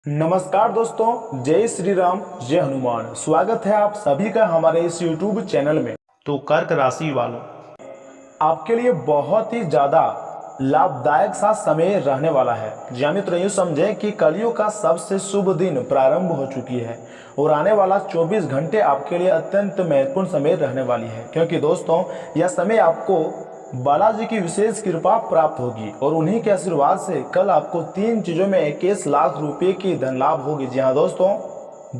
नमस्कार दोस्तों, जय श्री राम, जय हनुमान। स्वागत है आप सभी का हमारे इस YouTube चैनल में। तो कर्क राशि वालों, आपके लिए बहुत ही ज़्यादा लाभदायक सा समय रहने वाला है। जी हाँ मित्रों, यूँ समझें कि कलियुग का सबसे शुभ दिन प्रारंभ हो चुकी है और आने वाला 24 घंटे आपके लिए अत्यंत महत्वपूर्ण समय रहने वाली है, क्योंकि दोस्तों यह समय आपको बालाजी की विशेष कृपा प्राप्त होगी और उन्हीं के आशीर्वाद से कल आपको 3 चीज़ों में 21 लाख रुपए की धन लाभ होगी। जी हाँ दोस्तों,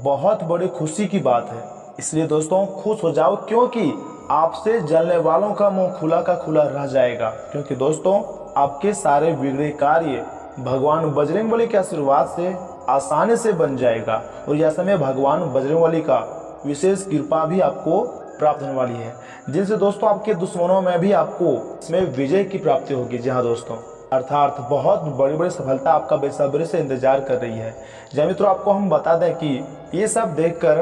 बहुत बड़ी खुशी की बात है। इसलिए दोस्तों खुश हो जाओ, क्योंकि आपसे जलने वालों का मुंह खुला का खुला रह जाएगा, क्योंकि दोस्तों आपके सारे बिगड़े कार्य भगवान बजरंगबली के आशीर्वाद से आसानी से बन जाएगा और यह समय भगवान बजरंगबली का विशेष कृपा भी आपको प्राप्त होने वाली है, जिनसे दोस्तों आपके दुश्मनों में भी आपको इसमें विजय की प्राप्ति होगी। जी हाँ दोस्तों, अर्थात बहुत बड़ी बड़ी सफलता आपका बेसब्री से इंतजार कर रही है। जी मित्रों, आपको हम बता दें कि ये सब देखकर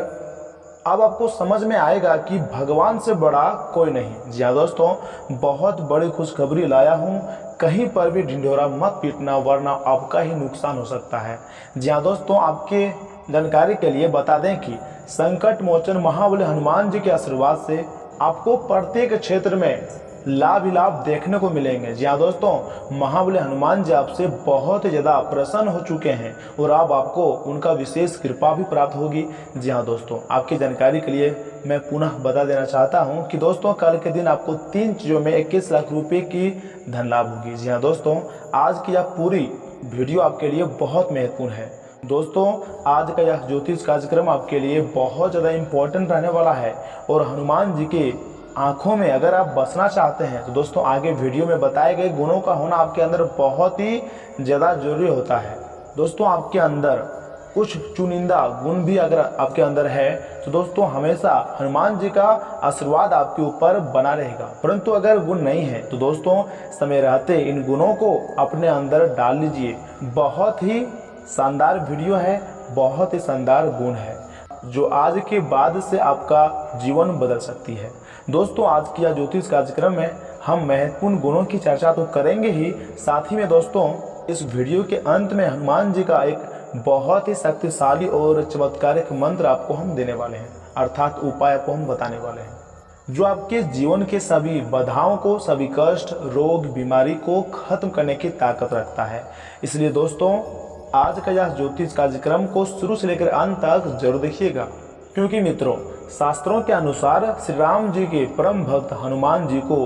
अब आपको समझ में आएगा कि भगवान से बड़ा कोई नहीं। जी हाँ दोस्तों, बहुत बड़ी खुशखबरी लाया हूँ, कहीं पर भी ढिंढोरा मत पीटना, वरना आपका ही नुकसान हो सकता है। जी हाँ दोस्तों, आपके जानकारी के लिए बता दें कि संकट मोचन महाबली हनुमान जी के आशीर्वाद से आपको प्रत्येक क्षेत्र में लाभ ही लाभ देखने को मिलेंगे। जी हाँ दोस्तों, महाबली हनुमान जी आपसे बहुत ज़्यादा प्रसन्न हो चुके हैं और अब आपको उनका विशेष कृपा भी प्राप्त होगी। जी हाँ दोस्तों, आपकी जानकारी के लिए मैं पुनः बता देना चाहता हूं कि दोस्तों कल के दिन आपको 3 चीज़ों में 21 लाख रुपए की धन लाभ होगी। जी हाँ दोस्तों, आज की यह पूरी वीडियो आपके लिए बहुत महत्वपूर्ण है। दोस्तों आज का यह ज्योतिष कार्यक्रम आपके लिए बहुत ज़्यादा इम्पोर्टेंट रहने वाला है और हनुमान जी के आंखों में अगर आप बसना चाहते हैं तो दोस्तों आगे वीडियो में बताए गए गुणों का होना आपके अंदर बहुत ही ज़्यादा जरूरी होता है। दोस्तों आपके अंदर कुछ चुनिंदा गुण भी अगर आपके अंदर है तो दोस्तों हमेशा हनुमान जी का आशीर्वाद आपके ऊपर बना रहेगा, परंतु अगर गुण नहीं है तो दोस्तों समय रहते इन गुणों को अपने अंदर डाल लीजिए। बहुत ही शानदार वीडियो है, बहुत ही शानदार गुण है जो आज के बाद से आपका जीवन बदल सकती है। दोस्तों आज की यह ज्योतिष कार्यक्रम में हम महत्वपूर्ण गुणों की चर्चा तो करेंगे ही, साथ ही में दोस्तों इस वीडियो के अंत में हनुमान जी का एक बहुत ही शक्तिशाली और चमत्कारिक मंत्र आपको हम देने वाले हैं, अर्थात उपाय को हम बताने वाले हैं जो आपके जीवन के सभी बाधाओं को, सभी कष्ट, रोग, बीमारी को खत्म करने की ताकत रखता है। इसलिए दोस्तों आज का यह ज्योतिष कार्यक्रम को शुरू से लेकर अंत तक जरूर देखिएगा, क्योंकि मित्रों शास्त्रों के अनुसार श्री राम जी के परम भक्त हनुमान जी को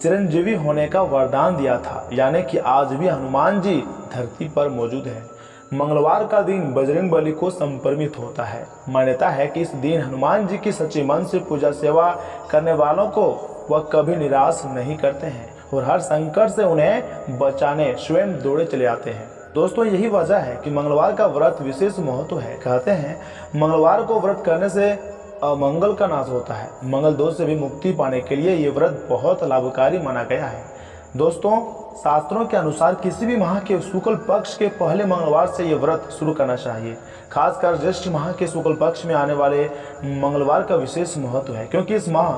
चिरंजीवी होने का वरदान दिया था, यानी कि आज भी हनुमान जी धरती पर मौजूद है। मंगलवार का दिन बजरंगबली को समर्पित होता है। मान्यता है कि इस दिन हनुमान जी की सच्चे मन से पूजा सेवा करने वालों को वह कभी निराश नहीं करते हैं और हर संकट से उन्हें बचाने स्वयं दौड़े चले आते हैं। दोस्तों यही वजह है कि मंगलवार का व्रत विशेष महत्व है। कहते हैं मंगलवार को व्रत करने से अमंगल का नाश होता है। मंगल दोष से भी मुक्ति पाने के लिए ये व्रत बहुत लाभकारी माना गया है। दोस्तों शास्त्रों के अनुसार किसी भी माह के शुक्ल पक्ष के पहले मंगलवार से ये व्रत शुरू करना चाहिए। खासकर ज्येष्ठ माह के शुक्ल पक्ष में आने वाले मंगलवार का विशेष महत्व है, क्योंकि इस माह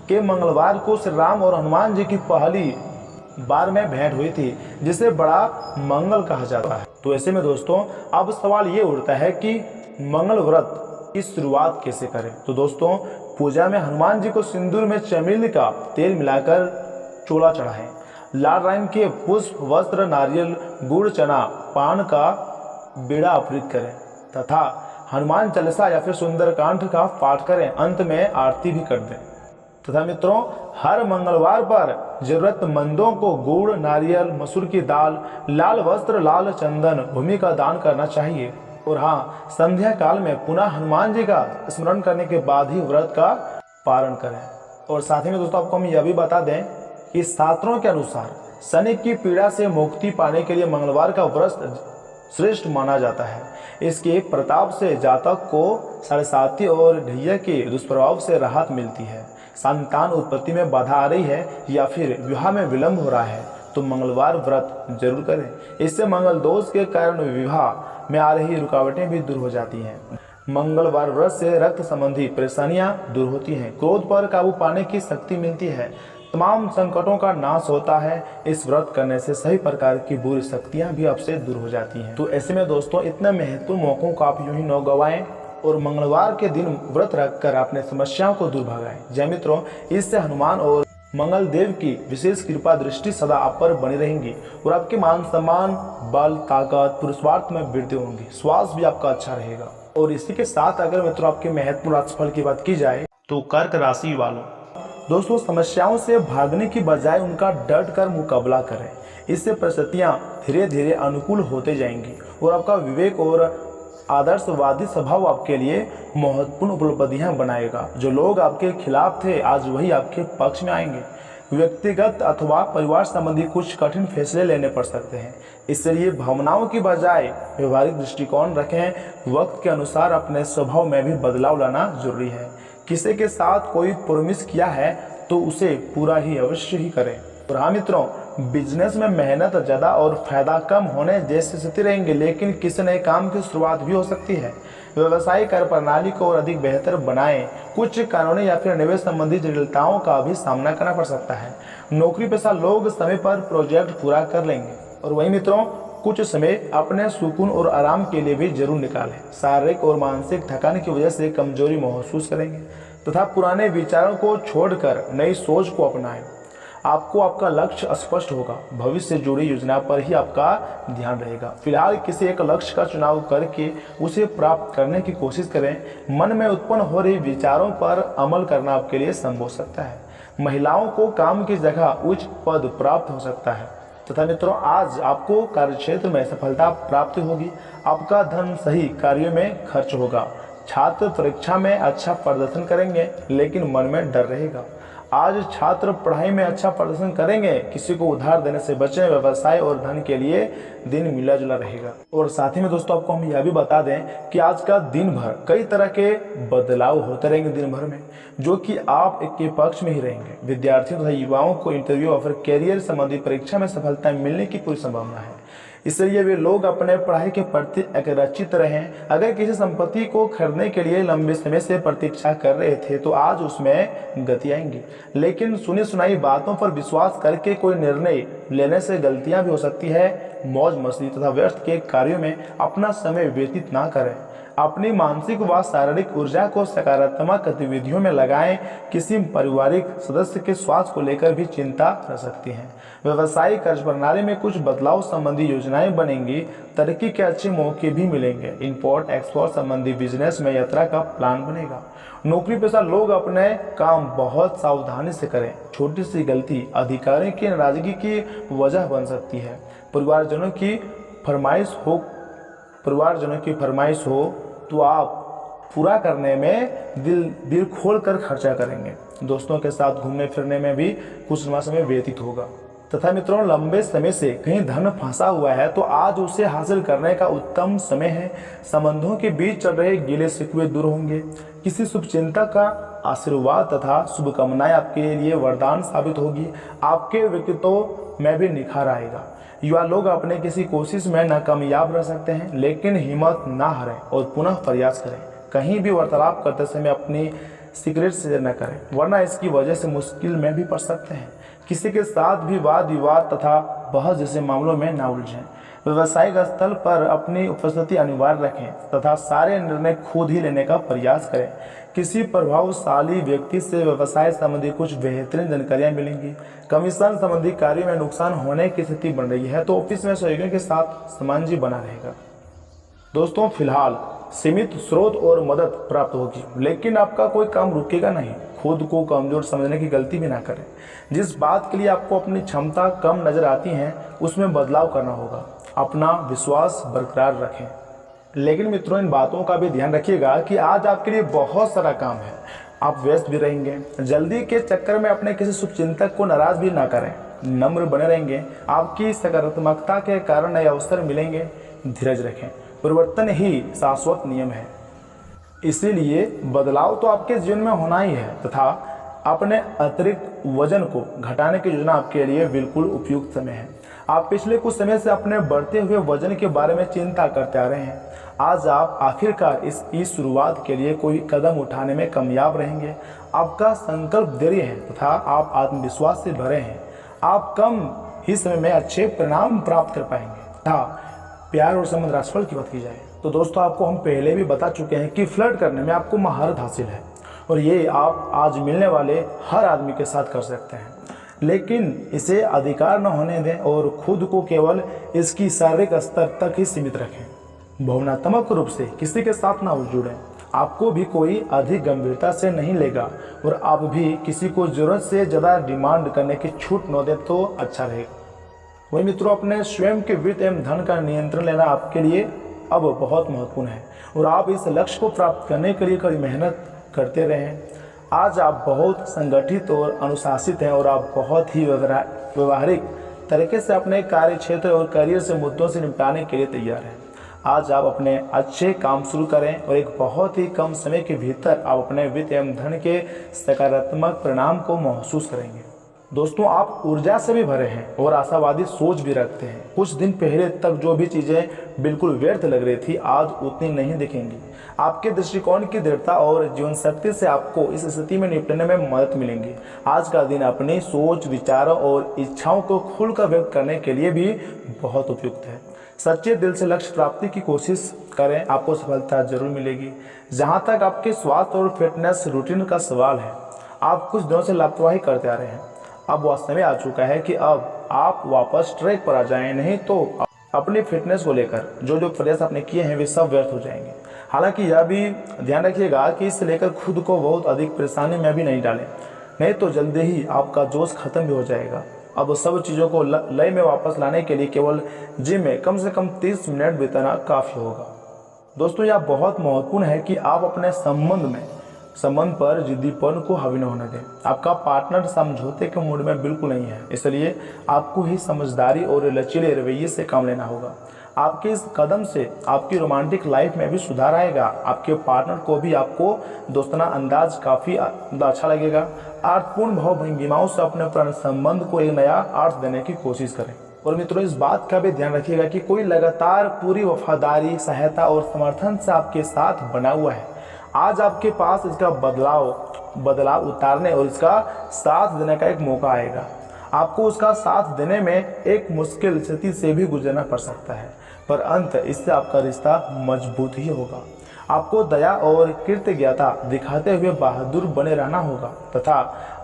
के मंगलवार को श्री राम और हनुमान जी की पहली बार में भेंट हुई थी, जिसे बड़ा मंगल कहा जाता है। तो ऐसे में दोस्तों अब सवाल ये उठता है कि मंगल व्रत की शुरुआत कैसे करें। तो दोस्तों पूजा में हनुमान जी को सिंदूर में चमेली का तेल मिलाकर चोला चढ़ाएं, लाल रंग के पुष्प, वस्त्र, नारियल, गुड़, चना, पान का बीड़ा अर्पित करें तथा हनुमान चालीसा या फिर सुंदरकांड का पाठ करें। अंत में आरती भी कर दें तथा मित्रों हर मंगलवार पर जरूरतमंदों को गुड़, नारियल, मसूर की दाल, लाल वस्त्र, लाल चंदन, भूमि का दान करना चाहिए। और हाँ, संध्या काल में पुनः हनुमान जी का स्मरण करने के बाद ही व्रत का पारण करें। और साथ ही में दोस्तों आपको हम यह भी बता दें कि शास्त्रों के अनुसार शनि की पीड़ा से मुक्ति पाने के लिए मंगलवार का व्रत श्रेष्ठ माना जाता है। इसके प्रताप से जातक को साढ़े और ढैया के दुष्प्रभाव से राहत मिलती है। संतान उत्पत्ति में बाधा आ रही है या फिर विवाह में विलंब हो रहा है तो मंगलवार व्रत जरूर करें। इससे मंगल दोष के कारण विवाह में आ रही रुकावटें भी दूर हो जाती हैं। मंगलवार व्रत से रक्त संबंधी परेशानियां दूर होती हैं, क्रोध पर काबू पाने की शक्ति मिलती है तमाम संकटों का नाश होता है। इस व्रत करने से सभी प्रकार की बुरी शक्तियां भी आपसे दूर हो जाती हैं। तो ऐसे में दोस्तों इतने महत्वपूर्ण मौकों को आप यूं ही न गवाएं और मंगलवार के दिन व्रत रखकर अपने समस्याओं को दूर भगाएं। जय मित्रों, इससे हनुमान और मंगल देव की विशेष कृपा दृष्टि सदा आप पर बनी रहेंगी और आपके मान सम्मान, बल, ताकत, पुरुषार्थ में वृद्धि होंगी। स्वास्थ्य भी आपका अच्छा रहेगा। और इसी के साथ अगर मित्रों आपके महत्वपूर्ण राशिफल की बात की जाए तो कर्क राशि वालों, दोस्तों समस्याओं से भागने की बजाय उनका डट कर मुकाबला करें। इससे परिस्थितियां धीरे धीरे अनुकूल होते जाएंगी और आपका विवेक और आदर्शवादी स्वभाव आपके लिए महत्वपूर्ण उपलब्धियां बनाएगा। जो लोग आपके खिलाफ थे आज वही आपके पक्ष में आएंगे। व्यक्तिगत अथवा परिवार संबंधी कुछ कठिन फैसले लेने पड़ सकते हैं, इसलिए भावनाओं की बजाय व्यवहारिक दृष्टिकोण रखें। वक्त के अनुसार अपने स्वभाव में भी बदलाव लाना जरूरी है। किसी के साथ कोई प्रॉमिस किया है तो उसे पूरा ही अवश्य ही करें। और हाँ मित्रों, बिजनेस में मेहनत ज़्यादा और फायदा कम होने जैसी स्थिति रहेंगे, लेकिन किसी नए काम की शुरुआत भी हो सकती है। व्यवसायिक कार्य प्रणाली को और अधिक बेहतर बनाएं। कुछ कानूनी या फिर निवेश संबंधी जटिलताओं का भी सामना करना पड़ सकता है। नौकरी पेशा लोग समय पर प्रोजेक्ट पूरा कर लेंगे। और वहीं मित्रों, कुछ समय अपने सुकून और आराम के लिए भी जरूर निकालें। शारीरिक और मानसिक थकान की वजह से कमजोरी महसूस करेंगे तथा पुराने विचारों को छोड़कर नई सोच को अपनाएं। आपको आपका लक्ष्य स्पष्ट होगा। भविष्य से जुड़ी योजना पर ही आपका ध्यान रहेगा। फिलहाल किसी एक लक्ष्य का चुनाव करके उसे प्राप्त करने की कोशिश करें। मन में उत्पन्न हो रही विचारों पर अमल करना आपके लिए संभव हो सकता है। महिलाओं को काम की जगह उच्च पद प्राप्त हो सकता है तथा मित्रों आज आपको कार्यक्षेत्र में सफलता प्राप्त होगी। आपका धन सही कार्यों में खर्च होगा। छात्र परीक्षा में अच्छा प्रदर्शन करेंगे लेकिन मन में डर रहेगा। आज छात्र पढ़ाई में अच्छा प्रदर्शन करेंगे। किसी को उधार देने से बचें। व्यवसाय और धन के लिए दिन मिला जुला रहेगा। और साथ ही में दोस्तों आपको हम यह भी बता दें कि आज का दिन भर कई तरह के बदलाव होते रहेंगे दिन भर में, जो कि आप एक के पक्ष में ही रहेंगे। विद्यार्थियों तथा युवाओं को इंटरव्यू और फिर कैरियर संबंधी परीक्षा में सफलता मिलने की पूरी संभावना है, इसलिए वे लोग अपने पढ़ाई के प्रति अग्रचित रहें। अगर किसी संपत्ति को खरीदने के लिए लंबे समय से प्रतीक्षा कर रहे थे तो आज उसमें गति आएंगी, लेकिन सुनी सुनाई बातों पर विश्वास करके कोई निर्णय लेने से गलतियां भी हो सकती है। मौज मस्ती तथा व्यर्थ के कार्यों में अपना समय व्यतीत ना करें। अपनी मानसिक व शारीरिक ऊर्जा को सकारात्मक गतिविधियों में लगाएं। किसी पारिवारिक सदस्य के स्वास्थ्य को लेकर भी चिंता रह सकती है। व्यवसायिक कार्य प्रणाली में कुछ बदलाव संबंधी योजनाएं बनेंगी। तरक्की के अच्छे मौके भी मिलेंगे। इंपोर्ट एक्सपोर्ट संबंधी बिजनेस में यात्रा का प्लान बनेगा। नौकरी पेशा लोग अपने काम बहुत सावधानी से करें। छोटी सी गलती अधिकारियों की नाराजगी की वजह बन सकती है। परिवारजनों की फरमाइश हो तो आप पूरा करने में दिल खोल कर खर्चा करेंगे। दोस्तों के साथ घूमने फिरने में भी कुछ समय व्यतीत होगा। तथा मित्रों, लंबे समय से कहीं धन फंसा हुआ है तो आज उसे हासिल करने का उत्तम समय है। संबंधों के बीच चल रहे गिले शिकवे दूर होंगे। किसी शुभचिंतक का आशीर्वाद तथा शुभकामनाएं आपके लिए वरदान साबित होगी। आपके व्यक्तित्व में भी निखार आएगा। युवा लोग अपने किसी कोशिश में नाकामयाब रह सकते हैं, लेकिन हिम्मत ना हारें और पुनः प्रयास करें। कहीं भी वार्तालाप करते समय अपनी सीक्रेट शेयर न करें, वरना इसकी वजह से मुश्किल में भी पड़ सकते हैं। किसी के साथ भी वाद विवाद तथा बहस जैसे मामलों में ना उलझें। व्यवसायिक स्थल पर अपनी उपस्थिति अनिवार्य रखें तथा सारे निर्णय खुद ही लेने का प्रयास करें। किसी प्रभावशाली व्यक्ति से व्यवसाय संबंधी कुछ बेहतरीन जानकारियां मिलेंगी। कमीशन संबंधी कार्यों में नुकसान होने की स्थिति बन रही है तो ऑफिस में सहयोगियों के साथ सामंजस्य बना रहेगा। दोस्तों फिलहाल सीमित स्रोत और मदद प्राप्त होगी, लेकिन आपका कोई काम रुकेगा नहीं। खुद को कमजोर समझने की गलती भी ना करें। जिस बात के लिए आपको अपनी क्षमता कम नजर आती है उसमें बदलाव करना होगा। अपना विश्वास बरकरार रखें। लेकिन मित्रों, इन बातों का भी ध्यान रखिएगा कि आज आपके लिए बहुत सारा काम है। आप व्यस्त भी रहेंगे। जल्दी के चक्कर में अपने किसी शुभचिंतक को नाराज भी ना करें। नम्र बने रहेंगे। आपकी सकारात्मकता के कारण नए अवसर मिलेंगे। धीरज रखें। परिवर्तन ही शाश्वत नियम है, इसीलिए बदलाव तो आपके जीवन में होना ही है तथा अपने अतिरिक्त वजन को घटाने की योजना आपके लिए बिल्कुल उपयुक्त समय है। आप पिछले कुछ समय से अपने बढ़ते हुए वजन के बारे में चिंता करते आ रहे हैं। आज आप आखिरकार इसकी शुरुआत के लिए कोई कदम उठाने में कामयाब रहेंगे। आपका संकल्प दृढ़ है तथा आप आत्मविश्वास से भरे हैं। आप कम ही समय में अच्छे परिणाम प्राप्त कर पाएंगे। हाँ, प्यार और संबंध राशिफल की बात की जाए तो दोस्तों आपको हम पहले भी बता चुके हैं कि फ्लर्ट करने में आपको महारत हासिल है और ये आप आज मिलने वाले हर आदमी के साथ कर सकते हैं, लेकिन इसे अधिकार न होने दें और खुद को केवल इसकी शारीरिक स्तर तक ही सीमित रखें। भावनात्मक रूप से किसी के साथ ना जुड़ें। आपको भी कोई अधिक गंभीरता से नहीं लेगा और आप भी किसी को जरूरत से ज़्यादा डिमांड करने की छूट न दें तो अच्छा रहेगा। वही मित्रों, अपने स्वयं के वित्त एवं धन का नियंत्रण लेना आपके लिए अब बहुत महत्वपूर्ण है और आप इस लक्ष्य को प्राप्त करने के लिए कड़ी मेहनत करते रहें। आज आप बहुत संगठित और अनुशासित हैं और आप बहुत ही व्यवहारिक तरीके से अपने कार्य क्षेत्र और करियर से मुद्दों से निपटाने के लिए तैयार हैं। आज आप अपने अच्छे काम शुरू करें और एक बहुत ही कम समय के भीतर आप अपने वित्त एवं धन के सकारात्मक परिणाम को महसूस करेंगे। दोस्तों, आप ऊर्जा से भी भरे हैं और आशावादी सोच भी रखते हैं। कुछ दिन पहले तक जो भी चीज़ें बिल्कुल व्यर्थ लग रही थी आज उतनी नहीं दिखेंगी। आपके दृष्टिकोण की दृढ़ता और जीवन शक्ति से आपको इस स्थिति में निपटने में मदद मिलेंगी। आज का दिन अपनी सोच, विचारों और इच्छाओं को खुलकर व्यक्त करने के लिए भी बहुत उपयुक्त है। सच्चे दिल से लक्ष्य प्राप्ति की कोशिश करें, आपको सफलता जरूर मिलेगी। जहाँ तक आपके स्वास्थ्य और फिटनेस रूटीन का सवाल है, आप कुछ दिनों से लापरवाही करते आ रहे हैं। अब वह समय आ चुका है कि अब आप वापस ट्रैक पर आ जाएं, नहीं तो अपनी फिटनेस को लेकर जो प्रयास आपने किए हैं वे सब व्यर्थ हो जाएंगे। हालांकि यह भी ध्यान रखिएगा कि इसे लेकर खुद को बहुत अधिक परेशानी में भी नहीं डालें, नहीं तो जल्दी ही आपका जोश खत्म भी हो जाएगा। अब सब चीज़ों को लय में वापस लाने के लिए केवल जिम में कम से कम 30 मिनट बिताना काफ़ी होगा। दोस्तों, यह बहुत महत्वपूर्ण है कि आप अपने संबंध पर जिद्दीपन को हावी न होने दें। आपका पार्टनर समझौते के मूड में बिल्कुल नहीं है, इसलिए आपको ही समझदारी और लचीले रवैये से काम लेना होगा। आपके इस कदम से आपकी रोमांटिक लाइफ में भी सुधार आएगा। आपके पार्टनर को भी आपको दोस्ताना अंदाज काफ़ी अच्छा लगेगा। अर्थपूर्ण भाव भंगिमाओं से अपने पुराने संबंध को एक नया अर्थ देने की कोशिश करें। और मित्रों, इस बात का भी ध्यान रखिएगा कि कोई लगातार पूरी वफादारी, सहायता और समर्थन से आपके साथ बना हुआ है। आज आपके पास इसका बदलाव उतारने और इसका साथ देने का एक मौका आएगा। आपको उसका साथ देने में एक मुश्किल स्थिति से भी गुजरना पड़ सकता है, पर अंत इससे आपका रिश्ता मजबूत ही होगा। आपको दया और कृतज्ञता दिखाते हुए बहादुर बने रहना होगा तथा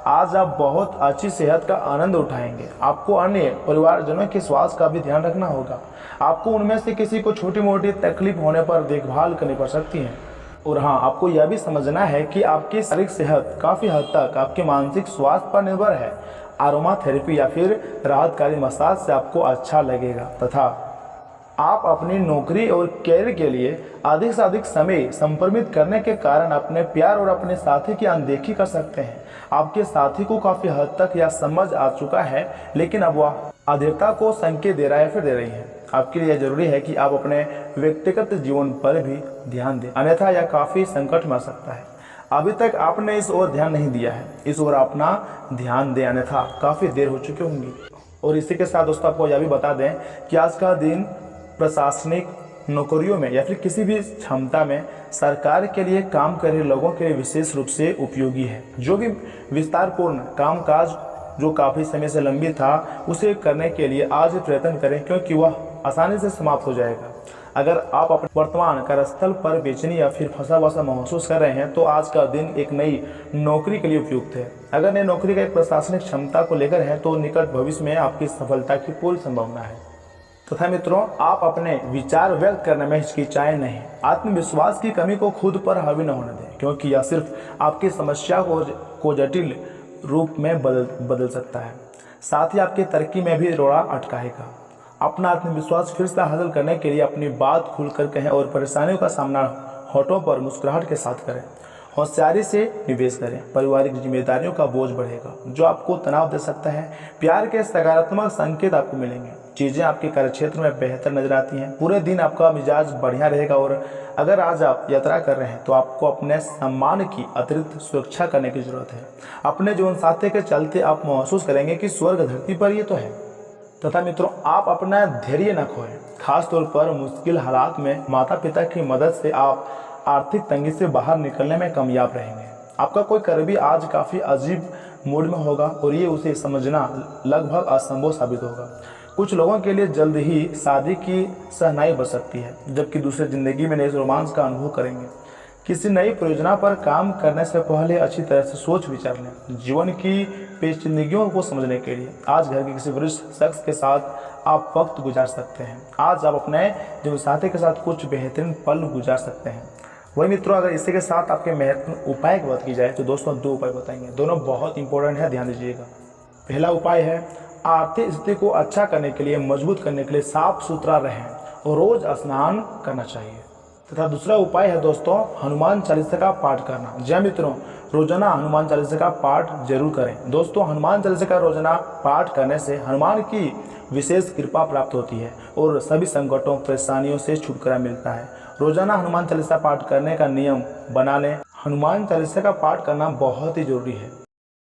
आज आप बहुत अच्छी सेहत का आनंद उठाएंगे। आपको अन्य परिवारजनों के स्वास्थ्य का भी ध्यान रखना होगा। आपको उनमें से किसी को छोटी मोटी तकलीफ होने पर देखभाल करनी पड़ सकती है। और हाँ, आपको यह भी समझना है कि आपकी शारीरिक सेहत काफ़ी हद तक आपके मानसिक स्वास्थ्य पर निर्भर है। अरोमा थेरेपी या फिर राहतकारी मसाज से आपको अच्छा लगेगा तथा आप अपनी नौकरी और कैरियर के लिए अधिक से अधिक समय संपर्मित करने के कारण अपने प्यार और अपने साथी की अनदेखी कर सकते हैं। आपके साथी को काफ़ी हद तक यह समझ आ चुका है, लेकिन अब वह अधीरता को संकेत दे रहा है, फिर दे रही है। आपके लिए जरूरी है कि आप अपने व्यक्तिगत जीवन पर भी ध्यान दें, अन्यथा यह काफ़ी संकट में आ सकता है। अभी तक आपने इस ओर ध्यान नहीं दिया है, इस ओर अपना ध्यान दें, अन्यथा काफ़ी देर हो चुकी होंगी। और इसी के साथ दोस्तों आपको यह भी बता दें कि आज का दिन प्रशासनिक नौकरियों में या फिर किसी भी क्षमता में सरकार के लिए काम कर रहे लोगों के लिए विशेष रूप से उपयोगी है। जो भी विस्तारपूर्ण कामकाज जो काफ़ी समय से लंबी था, उसे करने के लिए आज ही प्रयत्न करें, क्योंकि वह आसानी से समाप्त हो जाएगा। अगर आप अपने वर्तमान कार्यस्थल पर बेचैनी या फिर फंसा हुआ महसूस कर रहे हैं तो आज का दिन एक नई नौकरी के लिए उपयुक्त है। अगर नई नौकरी का एक प्रशासनिक क्षमता को लेकर है तो निकट भविष्य में आपकी सफलता की पूरी संभावना है। तथा मित्रों, आप अपने विचार व्यक्त करने में हिचकिचाएं नहीं। आत्मविश्वास की कमी को खुद पर हावी न होने दें, क्योंकि यह सिर्फ आपकी समस्या को जटिल रूप में बदल सकता है, साथ ही आपकी तरक्की में भी रोड़ा अटकाएगा। अपना आत्मविश्वास फिर से हासिल करने के लिए अपनी बात खुलकर कहें और परेशानियों का सामना होठों पर मुस्कुराहट के साथ करें। होशियारी से निवेश करें, पारिवारिक जिम्मेदारियों का बोझ बढ़ेगा जो आपको तनाव दे सकता है। प्यार के सकारात्मक संकेत आपको मिलेंगे, चीज़ें आपके कार्यक्षेत्र में बेहतर नजर आती हैं। पूरे दिन आपका मिजाज बढ़िया रहेगा और अगर आज आप यात्रा कर रहे हैं तो आपको अपने सम्मान की अतिरिक्त सुरक्षा करने की जरूरत है। अपने जीवन साथी के चलते आप महसूस करेंगे कि स्वर्ग धरती पर ये तो है। तथा मित्रों, आप अपना धैर्य न खोएं, खास तौर पर मुश्किल हालात में माता पिता की मदद से आप आर्थिक तंगी से बाहर निकलने में कामयाब रहेंगे। आपका कोई करीबी आज काफ़ी अजीब मूड में होगा और ये उसे समझना लगभग असंभव साबित होगा। कुछ लोगों के लिए जल्द ही शादी की सहनाई बढ़ सकती है, जबकि दूसरे ज़िंदगी में नए रोमांस का अनुभव करेंगे। किसी नई परियोजना पर काम करने से पहले अच्छी तरह से सोच विचार लें। जीवन की पेचीदगियों को समझने के लिए आज घर के किसी वरिष्ठ शख्स के साथ आप वक्त गुजार सकते हैं। आज आप अपने जीवनसाथी के साथ कुछ बेहतरीन पल गुजार सकते हैं। वही मित्रों, अगर इसी के साथ आपके महत्वपूर्ण उपाय की बात की जाए तो दोस्तों 2 उपाय बताएंगे, दोनों बहुत इंपॉर्टेंट है, ध्यान दीजिएगा। पहला उपाय है आर्थिक स्थिति को अच्छा करने के लिए, मजबूत करने के लिए साफ सुथरा रहें और रोज स्नान करना चाहिए। तथा दूसरा उपाय है दोस्तों हनुमान चालीसा का पाठ करना। जी मित्रों, रोजाना हनुमान चालीसा का पाठ जरूर करें। दोस्तों, हनुमान चालीसा का रोजाना पाठ करने से हनुमान की विशेष कृपा प्राप्त होती है और सभी संकटों परेशानियों से छुटकारा मिलता है। रोजाना हनुमान चालीसा पाठ करने का नियम बना लें। हनुमान चालीसा का पाठ करना बहुत ही जरूरी है।